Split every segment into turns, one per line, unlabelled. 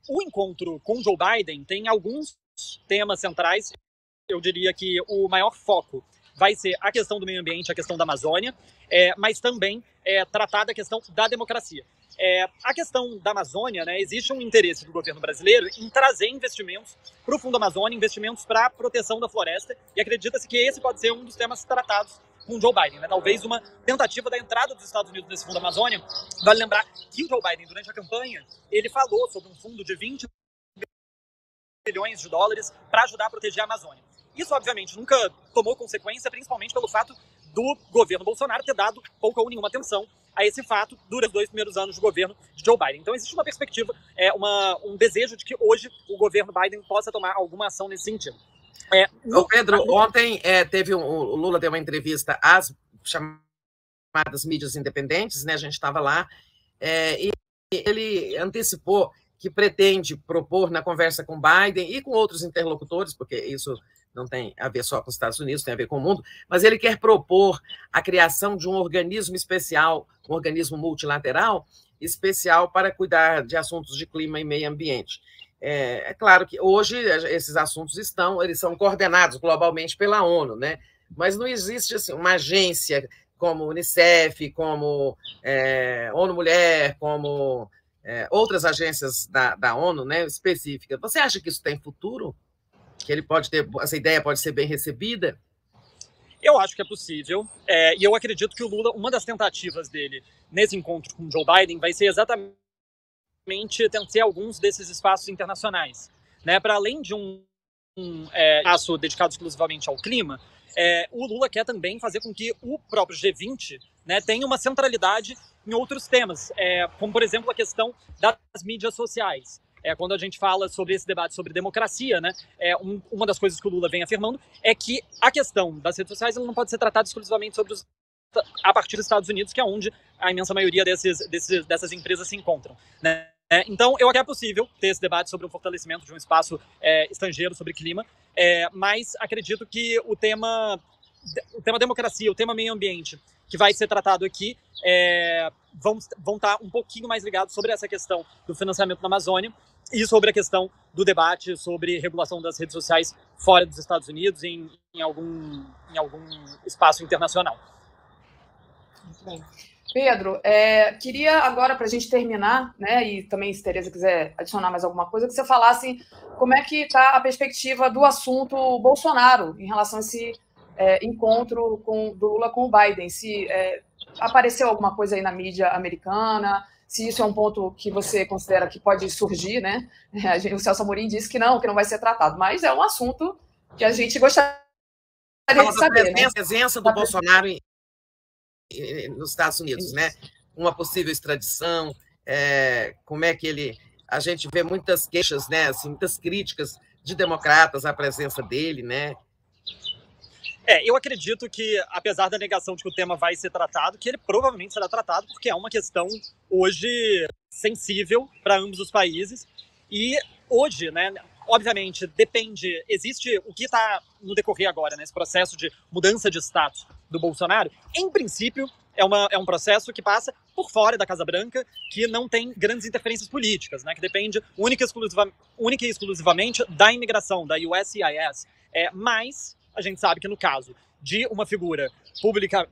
o encontro com Joe Biden tem alguns temas centrais. Eu diria que o maior foco vai ser a questão do meio ambiente, a questão da Amazônia, mas também tratar da questão da democracia. A questão da Amazônia, né, existe um interesse do governo brasileiro em trazer investimentos para o Fundo Amazônia, investimentos para a proteção da floresta, e acredita-se que esse pode ser um dos temas tratados com Joe Biden, né? Talvez uma tentativa da entrada dos Estados Unidos nesse Fundo Amazônia. Vale lembrar que o Joe Biden, durante a campanha, ele falou sobre um fundo de 20 bilhões de dólares para ajudar a proteger a Amazônia. Isso, obviamente, nunca tomou consequência, principalmente pelo fato do governo Bolsonaro ter dado pouca ou nenhuma atenção a esse fato durante os 2 primeiros anos de governo de Joe Biden. Então, existe uma perspectiva, um desejo de que hoje o governo Biden possa tomar alguma ação nesse sentido.
Ô Pedro, ontem o Lula deu uma entrevista às chamadas mídias independentes, né? A gente estava lá, e ele antecipou que pretende propor na conversa com Biden e com outros interlocutores, porque isso não tem a ver só com os Estados Unidos, tem a ver com o mundo, mas ele quer propor a criação de um organismo especial, um organismo multilateral especial para cuidar de assuntos de clima e meio ambiente. É claro que hoje esses assuntos eles são coordenados globalmente pela ONU, né? Mas não existe assim, uma agência como Unicef, como ONU Mulher, como outras agências da ONU, né, específicas. Você acha que isso tem futuro? Que essa ideia pode ser bem recebida?
Eu acho que é possível, e eu acredito que o Lula, uma das tentativas dele nesse encontro com Joe Biden vai ser exatamente ter alguns desses espaços internacionais, né? Para além de um espaço dedicado exclusivamente ao clima, o Lula quer também fazer com que o próprio G20, né, tenha uma centralidade em outros temas, como, por exemplo, a questão das mídias sociais. Quando a gente fala sobre esse debate sobre democracia, né, uma das coisas que o Lula vem afirmando é que a questão das redes sociais ela não pode ser tratada exclusivamente a partir dos Estados Unidos, que é onde a imensa maioria dessas empresas se encontram, né? Então, eu acho que é possível ter esse debate sobre o fortalecimento de um espaço estrangeiro sobre clima, mas acredito que o tema democracia, o tema meio ambiente, que vai ser tratado aqui, vão estar um pouquinho mais ligados sobre essa questão do financiamento na Amazônia e sobre a questão do debate sobre regulação das redes sociais fora dos Estados Unidos em algum espaço internacional.
Muito bem. Pedro, queria agora, para a gente terminar, né, e também se Tereza quiser adicionar mais alguma coisa, que você falasse como é que está a perspectiva do assunto Bolsonaro em relação a esse encontro do Lula com o Biden, se apareceu alguma coisa aí na mídia americana, se isso é um ponto que você considera que pode surgir, né? O Celso Amorim disse que não vai ser tratado, mas é um assunto que a gente gostaria de saber.
A presença do Bolsonaro nos Estados Unidos, né? Uma possível extradição, como é que a gente vê muitas queixas, né? Assim, muitas críticas de democratas à presença dele, né?
Eu acredito que, apesar da negação de que o tema vai ser tratado, que ele provavelmente será tratado, porque é uma questão hoje sensível para ambos os países. E hoje, né, obviamente, existe o que está no decorrer agora, nesse processo de mudança de status do Bolsonaro. Em princípio, é um processo que passa por fora da Casa Branca, que não tem grandes interferências políticas, né, que depende única e exclusivamente da imigração, da USCIS. Mas a gente sabe que no caso de uma figura pública,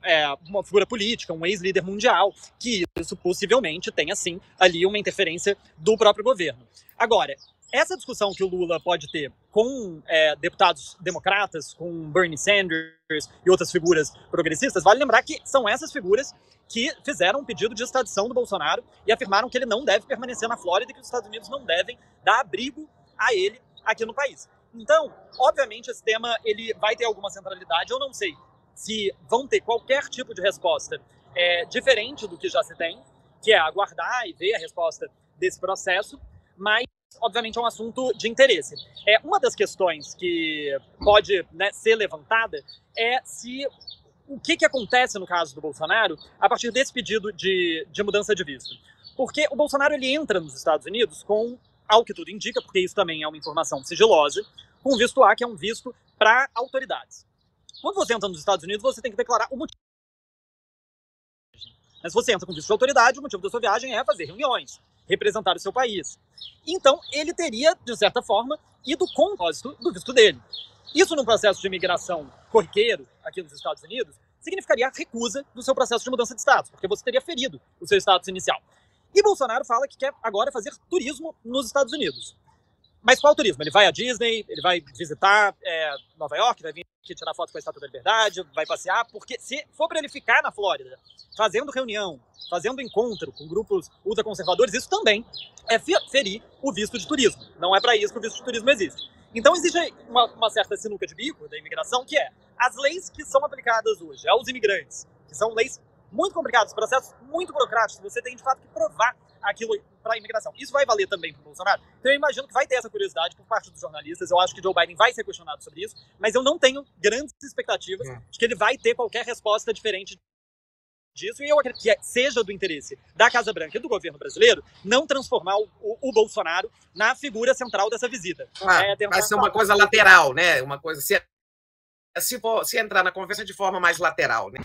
uma figura política, um ex-líder mundial, que isso possivelmente tenha, sim, ali uma interferência do próprio governo. Agora, essa discussão que o Lula pode ter com deputados democratas, com Bernie Sanders e outras figuras progressistas, vale lembrar que são essas figuras que fizeram um pedido de extradição do Bolsonaro e afirmaram que ele não deve permanecer na Flórida e que os Estados Unidos não devem dar abrigo a ele aqui no país. Então, obviamente, esse tema ele vai ter alguma centralidade. Eu não sei se vão ter qualquer tipo de resposta diferente do que já se tem, que é aguardar e ver a resposta desse processo, mas, obviamente, é um assunto de interesse. Uma das questões que pode, né, ser levantada é o que acontece no caso do Bolsonaro a partir desse pedido de mudança de visto. Porque o Bolsonaro ele entra nos Estados Unidos com, ao que tudo indica, porque isso também é uma informação sigilosa, com o visto A, que é um visto para autoridades. Quando você entra nos Estados Unidos, você tem que declarar o motivo. Mas se você entra com visto de autoridade, o motivo da sua viagem é fazer reuniões, representar o seu país. Então, ele teria, de certa forma, ido com o propósito do visto dele. Isso, num processo de imigração corriqueiro aqui nos Estados Unidos, significaria a recusa do seu processo de mudança de status, porque você teria ferido o seu status inicial. E Bolsonaro fala que quer agora fazer turismo nos Estados Unidos. Mas qual turismo? Ele vai à Disney, ele vai visitar Nova York, vai vir aqui tirar foto com a Estátua da Liberdade, vai passear, porque se for para ele ficar na Flórida, fazendo reunião, fazendo encontro com grupos ultraconservadores, isso também é ferir o visto de turismo. Não é para isso que o visto de turismo existe. Então existe uma certa sinuca de bico da imigração, que é as leis que são aplicadas hoje aos imigrantes, que são leis muito complicadas, processos muito burocráticos, você tem de fato que provar aquilo para a imigração. Isso vai valer também para o Bolsonaro? Então eu imagino que vai ter essa curiosidade por parte dos jornalistas, eu acho que Joe Biden vai ser questionado sobre isso, mas eu não tenho grandes expectativas de que ele vai ter qualquer resposta diferente disso, e eu acredito que seja do interesse da Casa Branca e do governo brasileiro não transformar o Bolsonaro na figura central dessa visita.
Vai ser uma coisa lateral, né? Uma coisa se entrar na conversa de forma mais lateral, né?